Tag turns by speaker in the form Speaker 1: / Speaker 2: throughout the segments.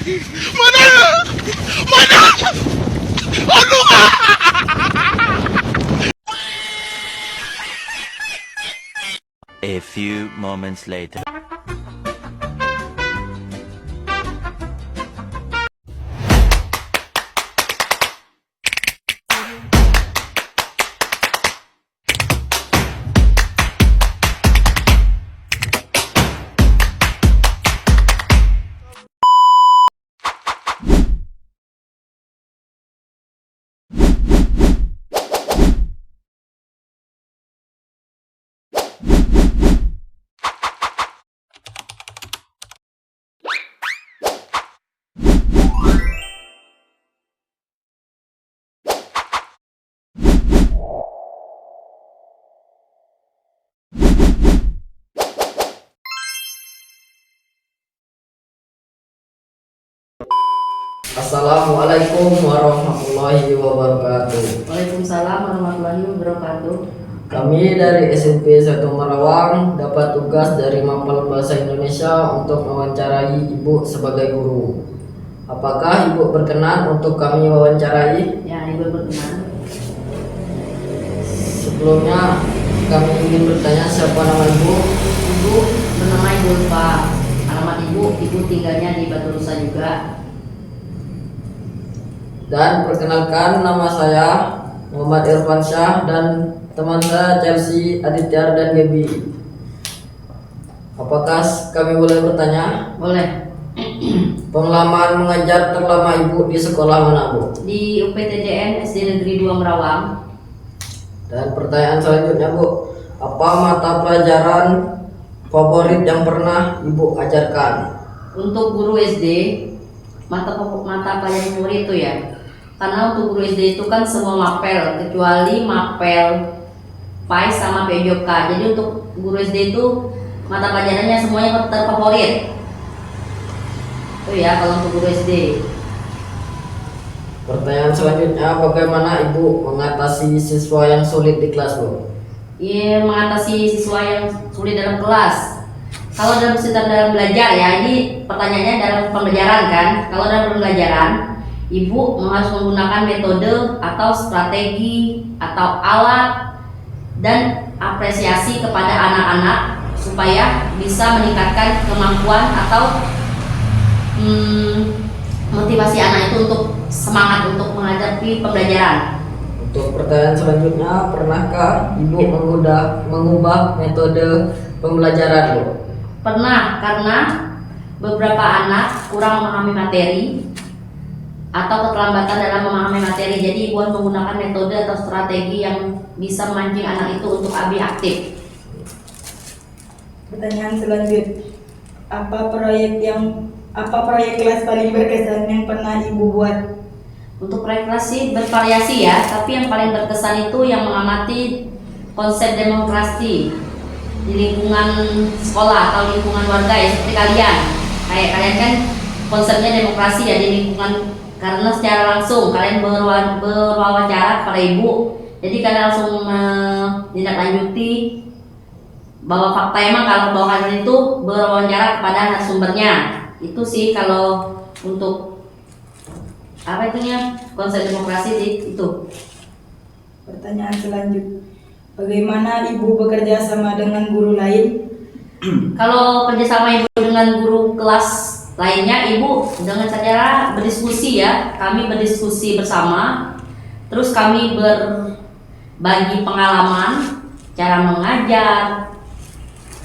Speaker 1: Mana? Mana? Aduh!
Speaker 2: A few moments later.
Speaker 3: Assalamualaikum warahmatullahi wabarakatuh.
Speaker 4: Waalaikumsalam warahmatullahi wabarakatuh.
Speaker 3: Kami dari SMP 1 Merawang dapat tugas dari Mapel Bahasa Indonesia untuk mewawancarai Ibu sebagai guru. Apakah Ibu berkenan untuk kami wawancarai?
Speaker 4: Ya, Ibu berkenan.
Speaker 3: Sebelumnya kami ingin bertanya siapa nama Ibu?
Speaker 4: Ibu bernama Ibu Pak. Alamat Ibu tinggalnya di Batu Nusa juga.
Speaker 3: Dan perkenalkan, nama saya Muhammad Irfan Syah dan teman saya Chelsea, Aditya dan Gaby. Apakah kami boleh bertanya?
Speaker 4: Boleh.
Speaker 3: Pengalaman mengajar terlama Ibu di sekolah mana, Bu?
Speaker 4: Di UPTJN SD Negeri 2 Merawang.
Speaker 3: Dan pertanyaan selanjutnya, Bu, apa mata pelajaran favorit yang pernah Ibu ajarkan?
Speaker 4: Untuk guru SD, mata pelajaran favorit itu ya. Karena untuk guru SD itu kan semua mapel kecuali mapel PAI sama PJOK. Jadi untuk guru SD itu mata pelajarannya semuanya terfavorit. Itu ya kalau untuk guru SD.
Speaker 3: Pertanyaan selanjutnya, bagaimana Ibu mengatasi siswa yang sulit di kelas, Bu?
Speaker 4: Iya, mengatasi siswa yang sulit dalam kelas. Kalau dalam belajar ya, ini pertanyaannya dalam pembelajaran kan. Kalau dalam pembelajaran, Ibu harus menggunakan metode atau strategi atau alat dan apresiasi kepada anak-anak supaya bisa meningkatkan kemampuan atau motivasi anak itu untuk semangat untuk menghadapi pembelajaran.
Speaker 3: Untuk pertanyaan selanjutnya, pernahkah Ibu mengubah metode pembelajaran, Bu?
Speaker 4: Pernah, karena beberapa anak kurang memahami materi atau keterlambatan dalam memahami materi. Jadi Ibu harus menggunakan metode atau strategi yang bisa memancing anak itu untuk lebih aktif.
Speaker 5: Pertanyaan selanjutnya, apa proyek kelas paling berkesan yang pernah Ibu buat?
Speaker 4: Untuk proyek kelas sih bervariasi ya, tapi yang paling berkesan itu yang mengamati konsep demokrasi di lingkungan sekolah atau lingkungan warga ya, seperti kalian. Kayak kalian kan konsepnya demokrasi ya di lingkungan, karena secara langsung kalian berwawancara kepada Ibu. Jadi kalian langsung menindaklanjuti bahwa fakta emang kalau bahwa kalian itu berwawancara kepada narasumbernya. Itu sih kalau untuk apa itunya konsep demokrasi itu.
Speaker 5: Pertanyaan selanjutnya, bagaimana Ibu bekerja sama dengan guru lain?
Speaker 4: Kalau kerjasama Ibu dengan guru kelas lainnya, Ibu dengan cara berdiskusi ya. Kami berdiskusi bersama, terus kami berbagi pengalaman, cara mengajar,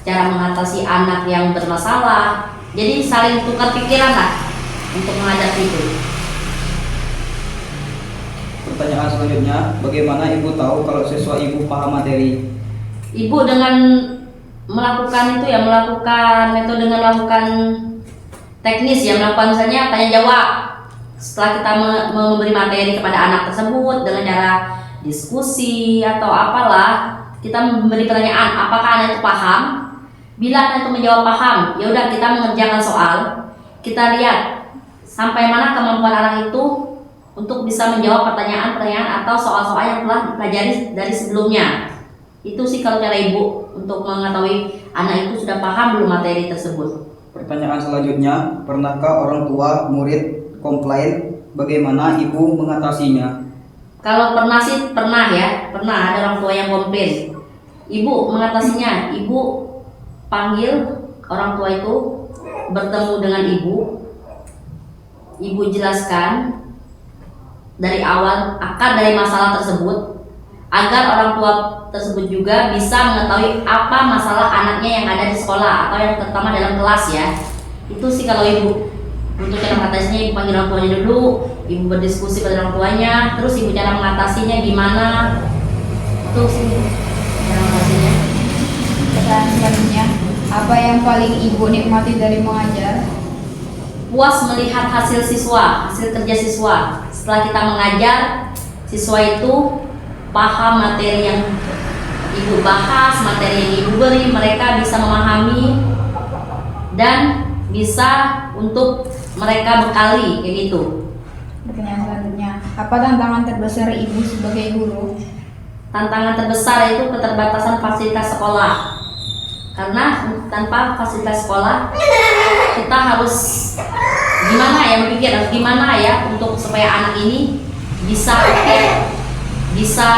Speaker 4: cara mengatasi anak yang bermasalah. Jadi saling tukar pikiran lah untuk menghadapi itu.
Speaker 6: Pertanyaan selanjutnya, bagaimana Ibu tahu kalau siswa Ibu paham materi?
Speaker 4: Ibu dengan melakukan itu ya, melakukan metode dengan melakukan teknis ya, melakukan misalnya tanya jawab. Setelah kita memberi materi kepada anak tersebut dengan cara diskusi atau apalah, kita memberi pertanyaan apakah anak itu paham. Bila anak itu menjawab paham, ya udah kita mengerjakan soal. Kita lihat sampai mana kemampuan anak itu untuk bisa menjawab pertanyaan-pertanyaan atau soal-soal yang telah dipelajari dari sebelumnya. Itu sih kalau cara Ibu untuk mengetahui anak itu sudah paham belum materi tersebut.
Speaker 6: Pertanyaan selanjutnya, pernahkah orang tua murid komplain? Bagaimana ibu mengatasinya?
Speaker 4: Kalau pernah sih pernah ya, pernah ada orang tua yang komplain. Ibu mengatasinya, ibu panggil orang tua itu, bertemu dengan ibu jelaskan dari awal akar dari masalah tersebut, agar orang tua tersebut juga bisa mengetahui apa masalah anaknya yang ada di sekolah atau yang terutama dalam kelas ya. Itu sih kalau ibu. Untuk cara mengatasinya, ibu panggil orang tuanya dulu, ibu berdiskusi pada orang tuanya, terus ibu cara mengatasinya gimana. Itu sih cara mengatasinya.
Speaker 7: Pertanyaan selanjutnya, apa yang paling ibu nikmati dari mengajar?
Speaker 4: Puas melihat hasil siswa, hasil kerja siswa. Setelah kita mengajar, siswa itu paham materi yang ibu bahas, materi yang ibu beri, mereka bisa memahami dan bisa untuk mereka bekali kayak gitu.
Speaker 7: Pertanyaan selanjutnya, apa tantangan terbesar ibu sebagai guru?
Speaker 4: Tantangan terbesar itu keterbatasan fasilitas sekolah. Karena tanpa fasilitas sekolah kita harus gimana ya, berpikir harus gimana ya untuk supaya anak ini bisa aktif, bisa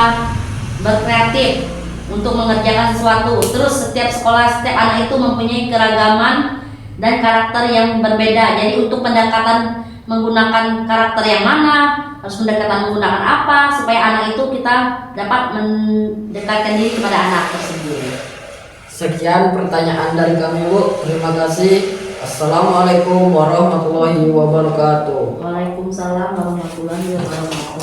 Speaker 4: berkreatif untuk mengerjakan sesuatu. Terus setiap sekolah, setiap anak itu mempunyai keragaman dan karakter yang berbeda. Jadi untuk pendekatan menggunakan karakter yang mana, harus pendekatan menggunakan apa supaya anak itu kita dapat mendekatkan diri kepada anak tersebut.
Speaker 3: Sekian pertanyaan dari kami, Bu. Terima kasih. Assalamualaikum warahmatullahi wabarakatuh.
Speaker 4: Waalaikumsalam warahmatullahi wabarakatuh.